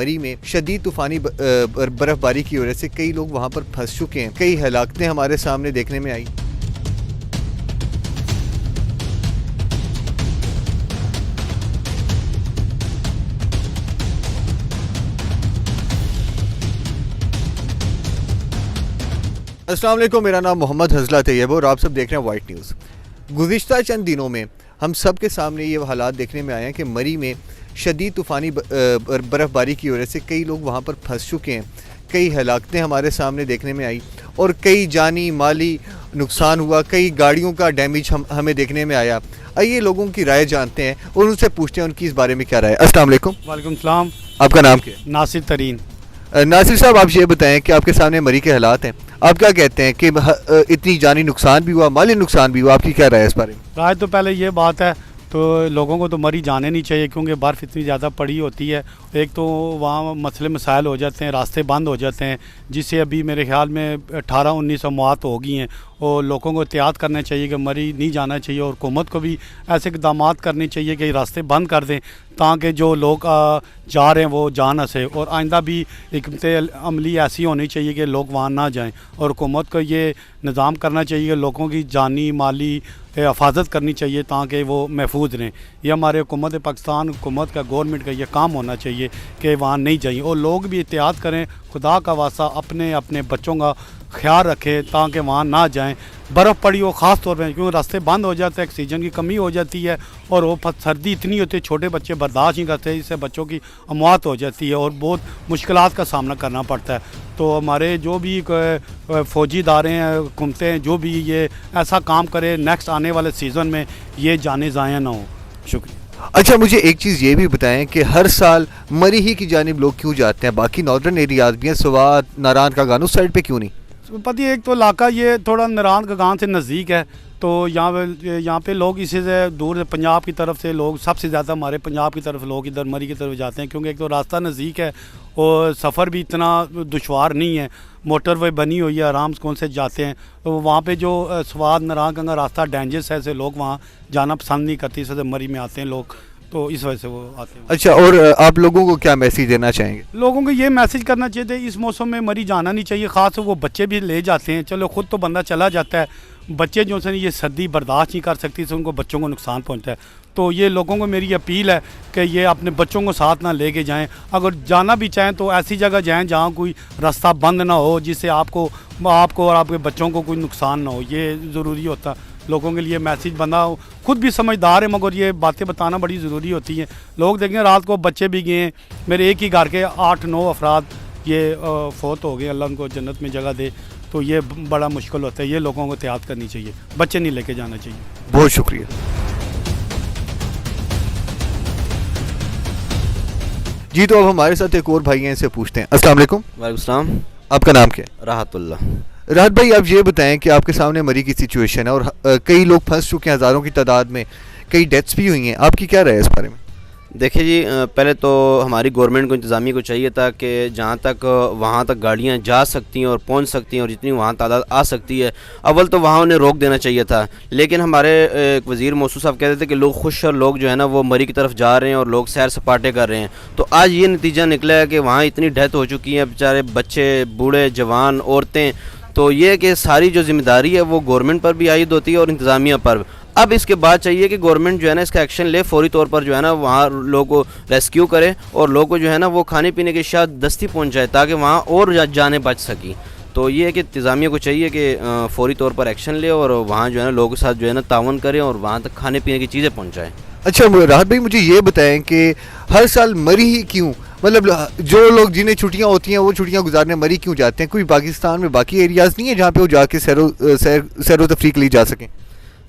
مری میں شدید طوفانی برف باری کی وجہ سے کئی لوگ وہاں پر پھنس چکے ہیں. کئی ہلاکتیں ہمارے سامنے دیکھنے میں آئی. السلام علیکم، میرا نام محمد حضلہ طیب اور آپ سب دیکھ رہے ہیں وائٹ نیوز. گزشتہ چند دنوں میں ہم سب کے سامنے یہ حالات دیکھنے میں آئے ہیں کہ مری میں شدید طوفانی برف باری کی وجہ سے کئی لوگ وہاں پر پھنس چکے ہیں. کئی ہلاکتیں ہمارے سامنے دیکھنے میں آئی اور کئی جانی مالی نقصان ہوا. کئی گاڑیوں کا ڈیمیج ہمیں دیکھنے میں آیا. آئیے لوگوں کی رائے جانتے ہیں اور ان سے پوچھتے ہیں ان کی اس بارے میں کیا رائے. السلام علیکم. وعلیکم السلام. آپ کا نام کیا ہے؟ ناصر ترین. ناصر صاحب، آپ یہ بتائیں کہ آپ کے سامنے مری کے حالات ہیں، آپ کیا کہتے ہیں کہ اتنی جانی نقصان بھی ہوا، مالی نقصان بھی ہوا، آپ کی کیا رائے ہے اس بارے میں؟ رائے تو پہلے یہ بات ہے تو لوگوں کو تو مری جانے نہیں چاہیے کیونکہ برف اتنی زیادہ پڑی ہوتی ہے. ایک تو وہاں مسئلے مسائل ہو جاتے ہیں، راستے بند ہو جاتے ہیں، جس سے ابھی میرے خیال میں 18-19 موات ہو گئی ہیں. اور لوگوں کو احتیاط کرنا چاہیے کہ مری نہیں جانا چاہیے اور حکومت کو بھی ایسے اقدامات کرنے چاہیے کہ راستے بند کر دیں تاکہ جو لوگ جا رہے ہیں وہ جا نہ سکے. اور آئندہ بھی حکمت عملی ایسی ہونی چاہیے کہ لوگ وہاں نہ جائیں اور حکومت کو یہ نظام کرنا چاہیے کہ لوگوں کی جانی مالی حفاظت کرنی چاہیے تاکہ وہ محفوظ رہیں. یہ ہمارے حکومت پاکستان حکومت کا گورنمنٹ کا یہ کام ہونا چاہیے کہ وہاں نہیں جائیں اور لوگ بھی احتیاط کریں. خدا کا واسطہ اپنے بچوں کا خیال رکھیں تاکہ وہاں نہ جائیں. برف پڑی ہو خاص طور پہ کیونکہ راستے بند ہو جاتے ہیں، آکسیجن کی کمی ہو جاتی ہے اور وہ سردی اتنی ہوتی ہے چھوٹے بچے برداشت نہیں کرتے، اس سے بچوں کی اموات ہو جاتی ہے اور بہت مشکلات کا سامنا کرنا پڑتا ہے. تو ہمارے جو بھی فوجی ادارے ہیں، حکومتیں جو بھی یہ ایسا کام کرے نیکسٹ آنے والے سیزن میں یہ جانیں ضائع نہ ہوں. شکریہ. اچھا، مجھے ایک چیز یہ بھی بتائیں کہ ہر سال مری ہی کی جانب لوگ کیوں جاتے ہیں؟ باقی ناردرن ایریاز بھی ہیں، سوات، ناران کا گان، اس سائڈ پہ کیوں نہیں؟ پتہ ایک تو علاقہ یہ تھوڑا ناران کا گان سے نزدیک ہے تو یہاں پہ لوگ اسی سے دور سے پنجاب کی طرف سے لوگ سب سے زیادہ ہمارے پنجاب کی طرف لوگ ادھر مری کی طرف جاتے ہیں کیونکہ ایک تو راستہ نزدیک ہے اور سفر بھی اتنا دشوار نہیں ہے. موٹر وے بنی ہوئی ہے، آرام کون سے جاتے ہیں. تو وہاں پہ جو سوات ناران کا راستہ ڈینجرس ہے سے لوگ وہاں جانا پسند نہیں کرتے، اس وجہ سے مری میں آتے ہیں لوگ، تو اس وجہ سے وہ آتے ہیں. اچھا، اور آپ لوگوں کو کیا میسیج دینا چاہیں گے؟ لوگوں کو یہ میسیج کرنا چاہیے اس موسم میں مری جانا نہیں چاہیے، خاص وہ بچے بھی لے جاتے ہیں. چلو خود تو بندہ چلا جاتا ہے، بچے جو سے یہ سردی برداشت نہیں کر سکتی سے ان کو بچوں کو نقصان پہنچتا ہے. تو یہ لوگوں کو میری اپیل ہے کہ یہ اپنے بچوں کو ساتھ نہ لے کے جائیں. اگر جانا بھی چاہیں تو ایسی جگہ جائیں جہاں کوئی راستہ بند نہ ہو جس سے آپ کو اور آپ کے بچوں کو کوئی نقصان نہ ہو. یہ ضروری ہوتا لوگوں کے لیے میسیج بندہ خود بھی سمجھدار ہے مگر یہ باتیں بتانا بڑی ضروری ہوتی ہیں. لوگ دیکھیں رات کو بچے بھی گئے ہیں، میرے ایک ہی گھر کے 8-9 افراد یہ فوت ہو گئے، اللہ ان کو جنت میں جگہ دے. تو یہ بڑا مشکل ہوتا ہے، یہ لوگوں کو احتیاط کرنی چاہیے، بچے نہیں لے کے جانا چاہیے. بہت شکریہ. جی تو اب ہمارے ساتھ ایک اور بھائی ہیں، ان سے پوچھتے ہیں. السلام علیکم. وعلیکم السلام. آپ کا نام کیا ہے؟ راحت اللہ. راحت بھائی، آپ یہ بتائیں کہ آپ کے سامنے مری کی سچویشن ہے اور کئی لوگ پھنس چکے ہیں، ہزاروں کی تعداد میں کئی ڈیتھس بھی ہوئی ہیں، آپ کی کیا رائے ہے اس بارے میں؟ دیکھیں جی، پہلے تو ہماری گورنمنٹ کو انتظامیہ کو چاہیے تھا کہ جہاں تک وہاں تک گاڑیاں جا سکتی ہیں اور پہنچ سکتی ہیں اور جتنی وہاں تعداد آ سکتی ہے اول تو وہاں انہیں روک دینا چاہیے تھا. لیکن ہمارے ایک وزیر موصوف صاحب کہتے تھے کہ لوگ خوش اور لوگ جو ہے نا وہ مری کی طرف جا رہے ہیں اور لوگ سیر سپاٹے کر رہے ہیں. تو آج یہ نتیجہ نکلا ہے کہ وہاں اتنی ڈیتھ ہو چکی ہے، بیچارے بچے، بوڑھے، جوان، عورتیں. تو یہ کہ ساری جو ذمہ داری ہے وہ گورنمنٹ پر بھی عائد ہوتی ہے اور انتظامیہ پر. اب اس کے بعد چاہیے کہ گورنمنٹ جو ہے نا اس کا ایکشن لے، فوری طور پر جو ہے نا وہاں لوگوں کو ریسکیو کرے اور لوگوں کو جو ہے نا وہ کھانے پینے کی اشیاء دستی پہنچائے تاکہ وہاں اور جانیں بچ سکیں. تو یہ ہے کہ انتظامیہ کو چاہیے کہ فوری طور پر ایکشن لے اور وہاں جو ہے نا لوگوں کے ساتھ جو ہے نا تعاون کریں اور وہاں تک کھانے پینے کی چیزیں پہنچائیں. اچھا راحت بھائی، مجھے یہ بتائیں کہ ہر سال مری ہی کیوں، مطلب جو لوگ جنہیں چھٹیاں ہوتی ہیں وہ چھٹیاں گزارنے مری کیوں جاتے ہیں؟ کوئی پاکستان میں باقی ایریاز نہیں ہیں جہاں پہ وہ جا کے سیر و تفریح کے لیے جا سکیں؟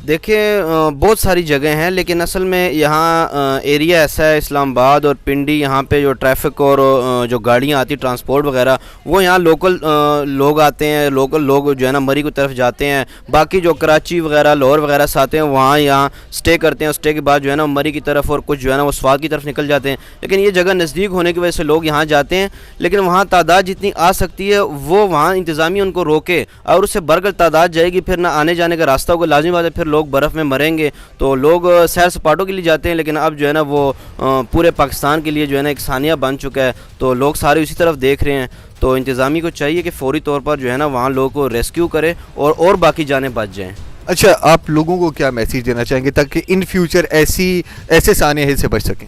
دیکھیں بہت ساری جگہیں ہیں لیکن اصل میں یہاں ایریا ایسا ہے، اسلام آباد اور پنڈی، یہاں پہ جو ٹریفک اور جو گاڑیاں آتی ٹرانسپورٹ وغیرہ وہ یہاں لوکل لوگ آتے ہیں، لوکل لوگ جو ہے نا مری کی طرف جاتے ہیں. باقی جو کراچی وغیرہ لاہور وغیرہ سے آتے ہیں وہاں یہاں سٹے کرتے ہیں، سٹے کے بعد جو ہے نا مری کی طرف اور کچھ جو ہے نا وہ سوات کی طرف نکل جاتے ہیں. لیکن یہ جگہ نزدیک ہونے کی وجہ سے لوگ یہاں جاتے ہیں لیکن وہاں تعداد جتنی آ سکتی ہے وہ وہاں انتظامیہ ان کو روکے اور اس سے بڑھ کر تعداد جائے گی پھر نہ آنے جانے کا راستہ ہوگا. لازمی بات ہے پھر لوگ برف میں مریں گے. تو لوگ سیر سپاٹوں کے لیے جاتے ہیں, لیکن اب جو ہے نا وہ پورے پاکستان کے لیے جو ہے نا ایک ثانیہ بن چکا ہے, تو لوگ سارے اسی طرف دیکھ رہے ہیں. تو انتظامیہ کو چاہیے کہ فوری طور پر جو ہے نا وہاں لوگوں کو ریسکیو کرے اور باقی جانیں بچ جائیں. اچھا, آپ لوگوں کو کیا میسیج دینا چاہیں گے تاکہ ان فیوچر ایسے سانحے سے بچ سکیں؟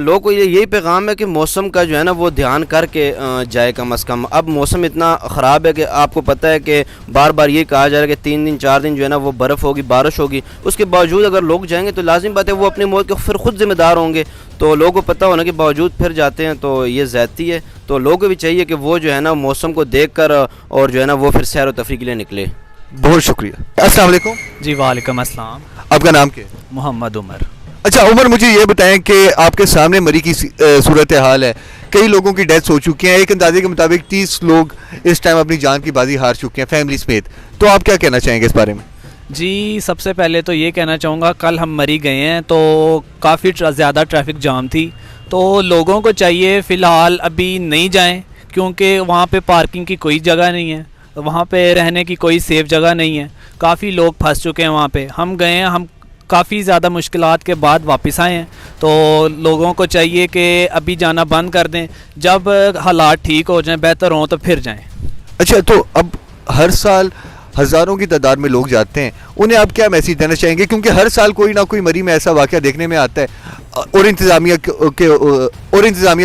لوگوں کو یہی پیغام ہے کہ موسم کا جو ہے نا وہ دھیان کر کے جائے کم از کم. اب موسم اتنا خراب ہے کہ آپ کو پتہ ہے کہ بار بار یہ کہا جا رہا ہے کہ 3 دن 4 دن جو ہے نا وہ برف ہوگی, بارش ہوگی. اس کے باوجود اگر لوگ جائیں گے تو لازم بات ہے وہ اپنی موت کے پھر خود ذمہ دار ہوں گے. تو لوگوں کو پتہ ہونے کے باوجود پھر جاتے ہیں, تو یہ زیادتی ہے. تو لوگوں کو بھی چاہیے کہ وہ جو ہے نا موسم کو دیکھ کر اور جو ہے نا وہ پھر سیر و تفریح کے لیے نکلے. بہت شکریہ. السلام علیکم. جی وعلیکم السلام. آپ کا نام کیا ہے؟ محمد عمر. اچھا عمر, مجھے یہ بتائیں کہ آپ کے سامنے مری کی صورتحال ہے. کئی لوگوں کی ڈیتھ ہو چکی ہیں, ایک اندازے کے مطابق 30 لوگ اس ٹائم اپنی جان کی بازی ہار چکے ہیں فیملی سمیت. تو آپ کیا کہنا چاہیں گے اس بارے میں؟ جی سب سے پہلے تو یہ کہنا چاہوں گا, کل ہم مری گئے ہیں تو کافی زیادہ ٹریفک جام تھی. تو لوگوں کو چاہیے فی الحال ابھی نہیں جائیں, کیونکہ وہاں پہ پارکنگ کی کوئی جگہ نہیں ہے, وہاں پہ رہنے کی کوئی سیف جگہ نہیں ہے. کافی لوگ پھنس چکے ہیں وہاں پہ. ہم گئے ہیں, ہم کافی زیادہ مشکلات کے بعد واپس آئے ہیں. تو لوگوں کو چاہیے کہ ابھی جانا بند کر دیں, جب حالات ٹھیک ہو جائیں, بہتر ہوں تو پھر جائیں. اچھا, تو اب ہر سال ہزاروں کی تعداد میں لوگ جاتے ہیں, انہیں آپ کیا میسیج دینا چاہیں گے؟ کیونکہ ہر سال کوئی نہ کوئی مری میں ایسا واقعہ دیکھنے میں آتا ہے, اور انتظامیہ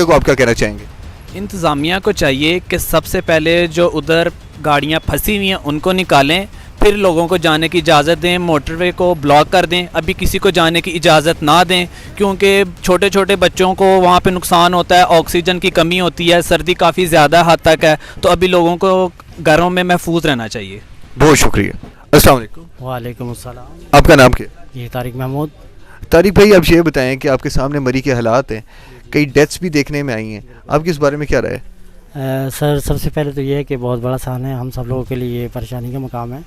کو آپ کیا کہنا چاہیں گے؟ انتظامیہ کو چاہیے کہ سب سے پہلے جو ادھر گاڑیاں پھنسی ہوئی ہیں ان کو نکالیں, پھر لوگوں کو جانے کی اجازت دیں. موٹر وے کو بلاک کر دیں, ابھی کسی کو جانے کی اجازت نہ دیں, کیونکہ چھوٹے چھوٹے بچوں کو وہاں پہ نقصان ہوتا ہے, آکسیجن کی کمی ہوتی ہے, سردی کافی زیادہ حد تک ہے. تو ابھی لوگوں کو گھروں میں محفوظ رہنا چاہیے. بہت شکریہ. السلام علیکم. وعلیکم السلام. آپ کا نام کیا؟ یہ طارق محمود. طارق بھائی, آپ یہ بتائیں کہ آپ کے سامنے مری کے حالات ہیں, کئی ڈیتھس بھی دیکھنے میں آئی ہیں, آپ کی اس بارے میں کیا رائے ہے؟ سر سب سے پہلے تو یہ ہے کہ بہت بڑا سان ہے, ہم سب لوگوں کے لیے یہ پریشانی کا مقام ہے.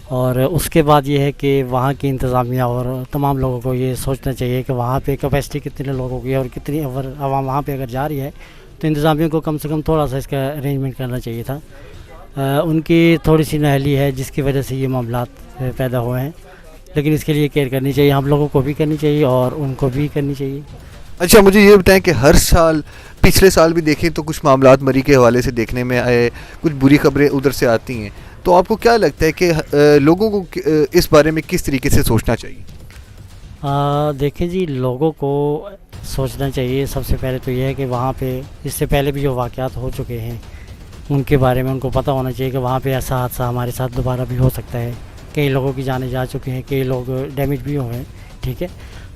اور اس کے بعد یہ ہے کہ وہاں کی انتظامیہ اور تمام لوگوں کو یہ سوچنا چاہیے کہ وہاں پہ کیپیسٹی کتنے لوگوں کی ہے, اور کتنی عوام وہاں پہ اگر جا رہی ہے تو انتظامیہ کو کم سے کم تھوڑا سا اس کا ارینجمنٹ کرنا چاہیے تھا. ان کی تھوڑی سی نااہلی ہے جس کی وجہ سے یہ معاملات پیدا ہوئے ہیں, لیکن اس کے لیے کیئر کرنی چاہیے, ہم لوگوں کو بھی کرنی چاہیے اور ان کو بھی کرنی چاہیے. اچھا, مجھے یہ بتائیں کہ ہر سال, پچھلے سال بھی دیکھیں تو کچھ معاملات مری کے حوالے سے دیکھنے میں آئے, کچھ بری خبریں ادھر سے آتی ہیں. تو آپ کو کیا لگتا ہے کہ لوگوں کو اس بارے میں کس طریقے سے سوچنا چاہیے؟ دیکھیں جی, لوگوں کو سوچنا چاہیے سب سے پہلے تو یہ ہے کہ وہاں پہ اس سے پہلے بھی جو واقعات ہو چکے ہیں ان کے بارے میں ان کو پتہ ہونا چاہیے کہ وہاں پہ ایسا حادثہ ہمارے ساتھ دوبارہ بھی ہو سکتا ہے. کئی لوگوں کی جانیں جا چکے ہیں, کئی لوگ ڈیمیج بھی ہوئے ہیں. ٹھیک ہے,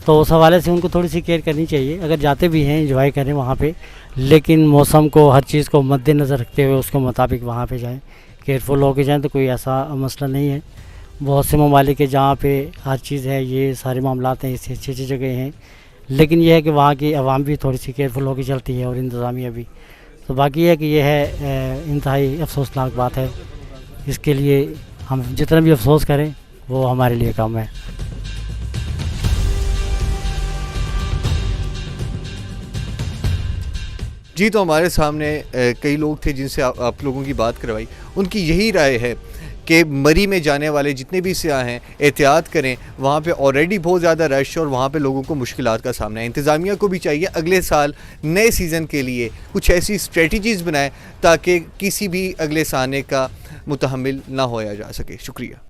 تو اس حوالے سے ان کو تھوڑی سی کیئر کرنی چاہیے. اگر جاتے بھی ہیں انجوائے کریں وہاں پہ, لیکن موسم کو, ہر چیز کو مد نظر رکھتے ہوئے اس کے مطابق وہاں پہ جائیں, کیئرفل ہو کے جائیں. تو کوئی ایسا مسئلہ نہیں ہے. بہت سے ممالک ہے جہاں پہ ہر چیز ہے, یہ سارے معاملات ہیں, اس اچھی اچھی جگہ ہیں, لیکن یہ ہے کہ وہاں کی عوام بھی تھوڑی سی کیئرفل ہو کے چلتی ہے اور انتظامیہ بھی. تو باقی یہ ہے کہ یہ ہے انتہائی افسوسناک بات ہے. اس کے لیے ہم جتنا بھی افسوس کریں وہ ہمارے لیے کم ہے. جی, تو ہمارے سامنے کئی لوگ تھے جن سے آپ لوگوں کی بات کروائی. ان کی یہی رائے ہے کہ مری میں جانے والے جتنے بھی سیاح ہیں احتیاط کریں, وہاں پہ آلریڈی بہت زیادہ رش اور وہاں پہ لوگوں کو مشکلات کا سامنا ہے. انتظامیہ کو بھی چاہیے اگلے سال نئے سیزن کے لیے کچھ ایسی اسٹریٹجیز بنائیں تاکہ کسی بھی اگلے سانے کا متحمل نہ ہویا جا سکے. شکریہ.